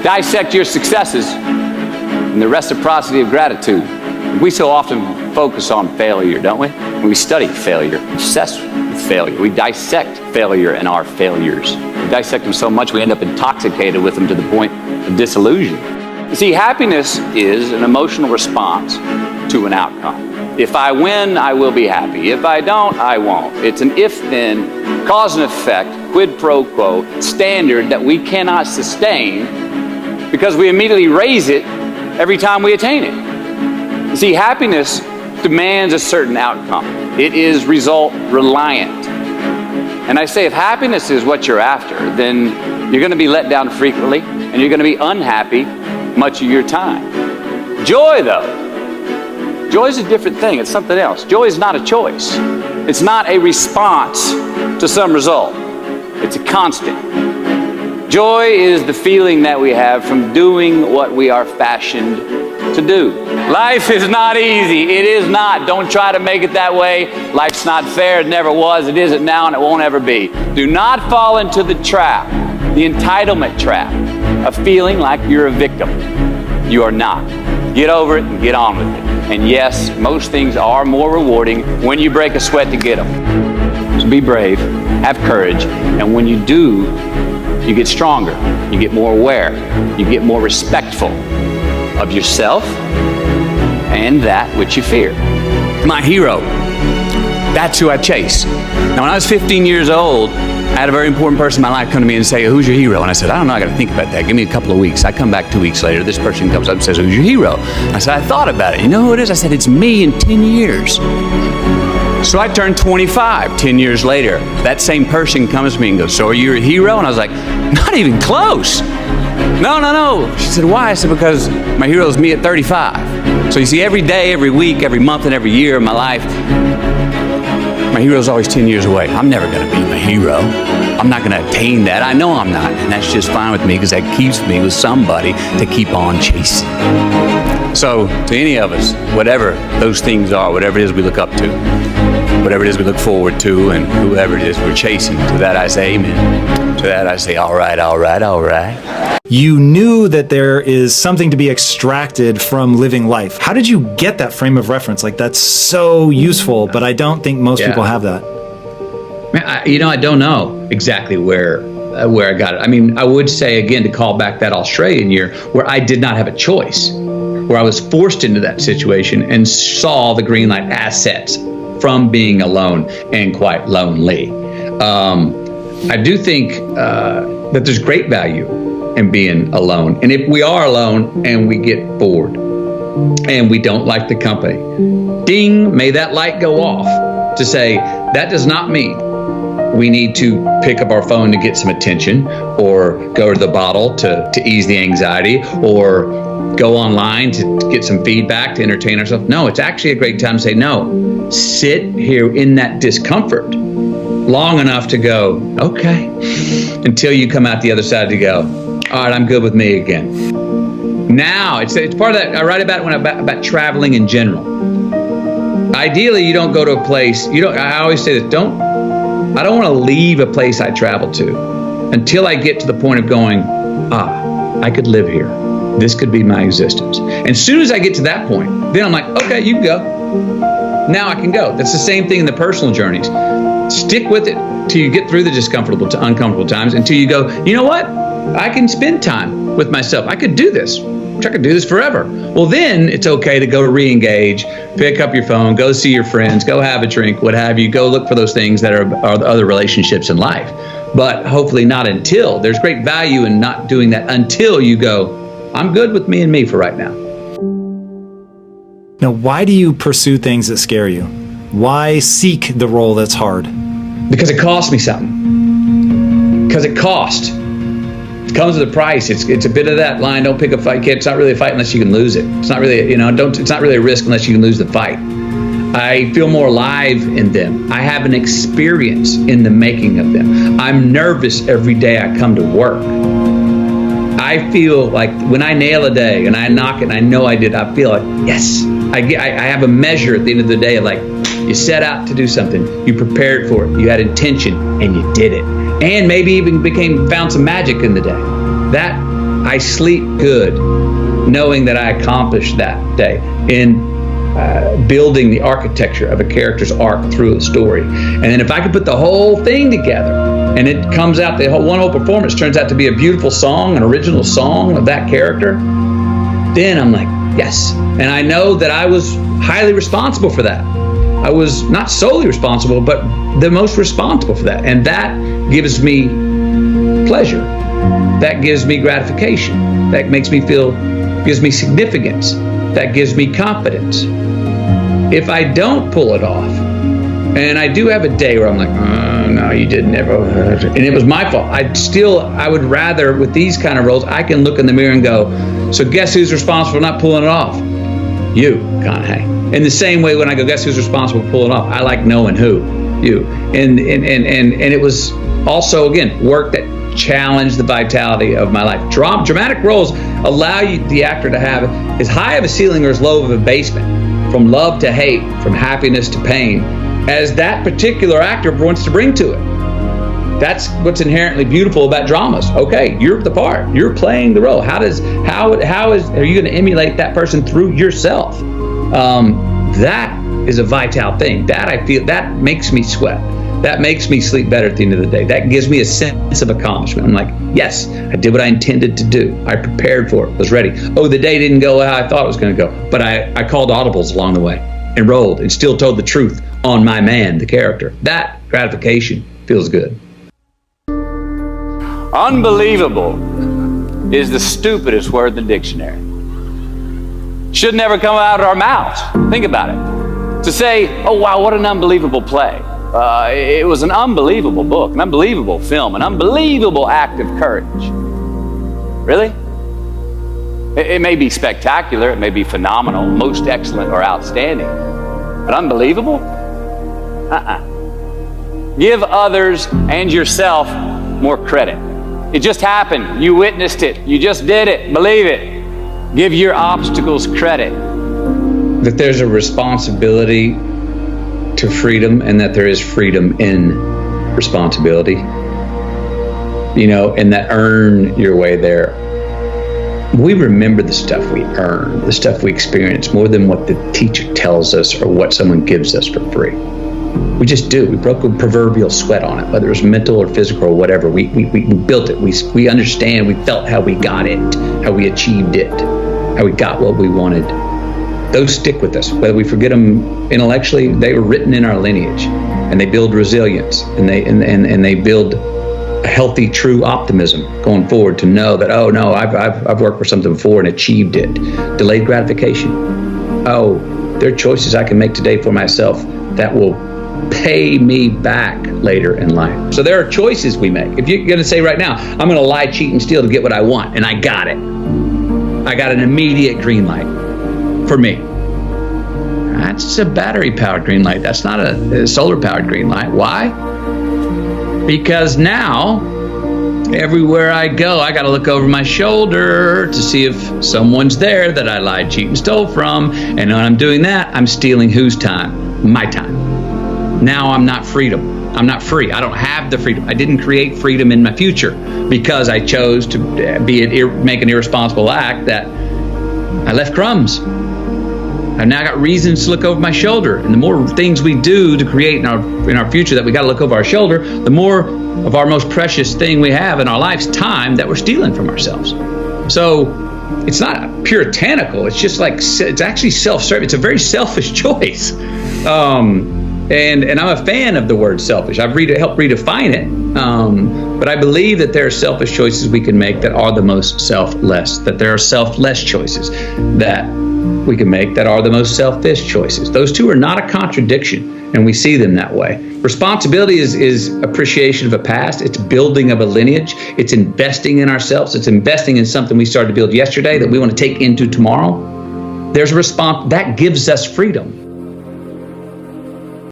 Dissect your successes and the reciprocity of gratitude. We so often focus on failure, don't we? When we study failure, obsessed with failure. We dissect failure and our failures. We dissect them so much we end up intoxicated with them to the point of disillusion. You see, happiness is an emotional response to an outcome. If I win, I will be happy. If I don't, I won't. It's an if-then, cause and effect, quid pro quo standard that we cannot sustain because we immediately raise it every time we attain it. You see, happiness demands a certain outcome. It is result reliant. And I say if happiness is what you're after, then you're going to be let down frequently and you're going to be unhappy much of your time. Joy, though, joy is a different thing. It's something else. Joy is not a choice. It's not a response to some result. It's a constant. Joy is the feeling that we have from doing what we are fashioned to do. Life is not easy. It is not. Don't try to make it that way. Life's not fair. It never was. It isn't now, and it won't ever be. Do not fall into the trap, the entitlement trap, of feeling like you're a victim. You are not. Get over it and get on with it. And yes, most things are more rewarding when you break a sweat to get them. So be brave, have courage, and when you do, you get stronger, you get more aware, you get more respectful of yourself and that which you fear. My hero, that's who I chase. Now, when I was 15 years old, I had a very important person in my life come to me and say, who's your hero? And I said, I don't know, I got to think about that. Give me a couple of weeks. I come back 2 weeks later. This person comes up and says, who's your hero? I said, I thought about it. You know who it is? I said, it's me in 10 years. So I turned 25 10 years later. That same person comes to me and goes, so are you a hero? And I was like, not even close. No. She said, why? I said, because my hero is me at 35. So you see, every day, every week, every month, and every year of my life, my hero's always 10 years away. I'm never going to be my hero. I'm not going to attain that. I know I'm not. And that's just fine with me because that keeps me with somebody to keep on chasing. So to any of us, whatever those things are, whatever it is we look up to, whatever it is we look forward to, and whoever it is we're chasing, to that I say amen. To that I say, all right. You knew that there is something to be extracted from living life. How did you get that frame of reference? Like, that's so useful, but I don't think most people have that. Man, I don't know exactly where I got it. I mean, I would say, again, to call back that Australian year where I did not have a choice, where I was forced into that situation and saw the green light assets from being alone and quite lonely. I do think that there's great value in being alone. And if we are alone and we get bored and we don't like the company, ding, may that light go off to say, that does not mean we need to pick up our phone to get some attention, or go to the bottle to ease the anxiety, or go online to get some feedback to entertain ourselves. No, it's actually a great time to say, no, sit here in that discomfort long enough to go, okay, until you come out the other side to go, all right, I'm good with me again. Now, it's part of that. I write about about traveling in general. Ideally, you don't go to a place, I always say this, I don't want to leave a place I travel to until I get to the point of going, I could live here. This could be my existence. And as soon as I get to that point, then I'm like, okay, you can go. Now I can go. That's the same thing in the personal journeys. Stick with it till you get through the discomfortable to uncomfortable times, until you go, you know what? I can spend time with myself. I could do this. I could do this forever. Well, then it's okay to go re-engage, pick up your phone, go see your friends, go have a drink, what have you. Go look for those things that are the other relationships in life. But hopefully not until. There's great value in not doing that until you go, I'm good with me and me for right now. Now, why do you pursue things that scare you? Why seek the role that's hard? Because it costs me something. Because it costs. It comes with a price. It's a bit of that line, don't pick a fight, kid. It's not really a fight unless you can lose it. It's not really, it's not really a risk unless you can lose the fight. I feel more alive in them. I have an experience in the making of them. I'm nervous every day I come to work. I feel like when I nail a day and I knock it and I know I did, I feel like, yes. I have a measure at the end of the day of like, you set out to do something, you prepared for it, you had intention, and you did it. And maybe even found some magic in the day. That I sleep good knowing that I accomplished that day in building the architecture of a character's arc through a story. And then if I could put the whole thing together and it comes out, the whole performance turns out to be a beautiful song, an original song of that character, then I'm like, yes. And I know that I was highly responsible for that. I was not solely responsible, but the most responsible for that. And that gives me pleasure. That gives me gratification. That makes me feel, gives me significance. That gives me confidence. If I don't pull it off, and I do have a day where I'm like, oh, no, you didn't ever, and it was my fault. I would rather, with these kind of roles, I can look in the mirror and go, so guess who's responsible for not pulling it off? You, McConaughey. In the same way, when I go, guess who's responsible for pulling it off? I like knowing who, you. And it was also, again, work that challenged the vitality of my life. Dramatic roles allow you, the actor, to have as high of a ceiling or as low of a basement, from love to hate, from happiness to pain, as that particular actor wants to bring to it. That's what's inherently beautiful about dramas. Okay, you're the part. You're playing the role. Are you going to emulate that person through yourself? That is a vital thing. That I feel, that makes me sweat. That makes me sleep better at the end of the day. That gives me a sense of accomplishment. I'm like, yes, I did what I intended to do. I prepared for it, was ready. Oh, the day didn't go how I thought it was going to go. But I called audibles along the way, enrolled, and still told the truth on my man, the character. That gratification feels good. Unbelievable is the stupidest word in the dictionary. Should never come out of our mouths. Think about it. To say, oh, wow, what an unbelievable play. It was an unbelievable book, an unbelievable film, an unbelievable act of courage. Really? It may be spectacular, it may be phenomenal, most excellent or outstanding, but unbelievable? Give others and yourself more credit. It just happened. You witnessed it. You just did it. Believe it. Give your obstacles credit. That there's a responsibility to freedom, and that there is freedom in responsibility. You know, and that earn your way there. We remember the stuff we earn, the stuff we experience, more than what the teacher tells us or what someone gives us for free. We just do. We broke a proverbial sweat on it, whether it was mental or physical or whatever. We built it. We understand. We felt how we got it, how we achieved it, how we got what we wanted. Those stick with us, whether we forget them intellectually. They were written in our lineage, and they build resilience, and they build a healthy, true optimism going forward to know that, oh no, I've worked for something before and achieved it. Delayed gratification. Oh, there are choices I can make today for myself that will pay me back later in life. So there are choices we make. If you're going to say right now, I'm going to lie, cheat, and steal to get what I want, and I got it. I got an immediate green light. For me, that's a battery-powered green light. That's not a solar-powered green light. Why? Because now, everywhere I go, I got to look over my shoulder to see if someone's there that I lied, cheated, and stole from. And when I'm doing that, I'm stealing whose time? My time. Now I'm not freedom. I'm not free. I don't have the freedom. I didn't create freedom in my future because I chose to make an irresponsible act that I left crumbs. I've now got reasons to look over my shoulder. And the more things we do to create in our future that we got to look over our shoulder, the more of our most precious thing we have in our life's time that we're stealing from ourselves. So it's not puritanical. It's just like, it's actually self-serving. It's a very selfish choice. And I'm a fan of the word selfish. I've helped redefine it. But I believe that there are selfish choices we can make that are the most selfless, that there are selfless choices that we can make that are the most selfish choices. Those two are not a contradiction, and we see them that way. Responsibility is appreciation of a past. It's building of a lineage. It's investing in ourselves. It's investing in something we started to build yesterday that we want to take into tomorrow. There's a response that gives us freedom.